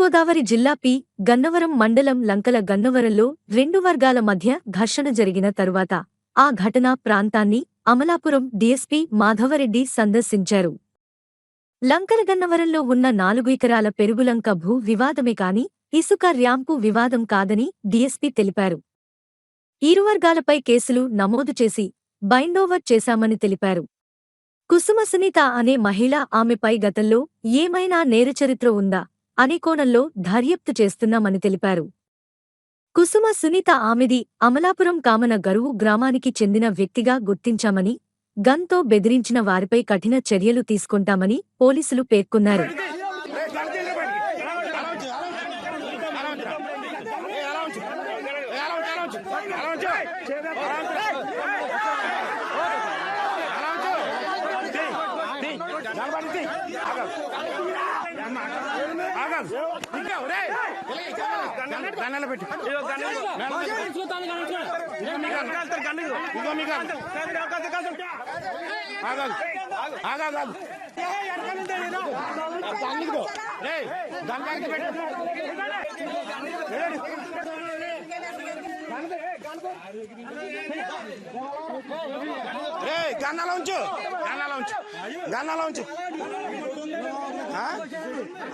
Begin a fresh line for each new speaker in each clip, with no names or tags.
తూర్పుగోదావరి జిల్లా గన్నవరం మండలం లంకల గన్నవరంలో రెండు వర్గాల మధ్య ఘర్షణ జరిగిన తరువాత ఆ ఘటనా ప్రాంతాన్ని అమలాపురం డీఎస్పీ మాధవరెడ్డి సందర్శించారు. లంకల గన్నవరంలో ఉన్న 4 ఎకరాల పెరుగులంక భూ వివాదమే కాని ఇసుక ర్యాంపు వివాదం కాదని డీఎస్పీ తెలిపారు. ఇరు వర్గాలపై కేసులు నమోదు చేసి బైండోవర్ చేశామని తెలిపారు. కుసుమ సునీత అనే మహిళ, ఆమెపై గతంలో ఏమైనా నేరచరిత్ర ఉందా అనే కోణంలో దర్యాప్తు చేస్తున్నామని తెలిపారు. కుసుమ సునీత ఆమెది అమలాపురం కామన గరువు గ్రామానికి చెందిన వ్యక్తిగా గుర్తించామని, గన్తో బెదిరించిన వారిపై కఠిన చర్యలు తీసుకుంటామని పోలీసులు పేర్కొన్నారు.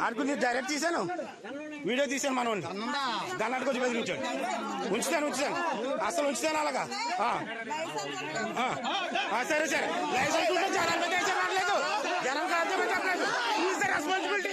ఆడుకుని డైరెక్ట్ తీసాను, వీడియో తీసాను, మనోడిని గన్నాడికి వచ్చి బెదిరించాడు. ఉంచుతాను అసలు ఉంచుతాను అలాగా. సరే లైసెన్స్ జనం కాదు, జనం కాదు, రెస్పాన్సిబిలిటీ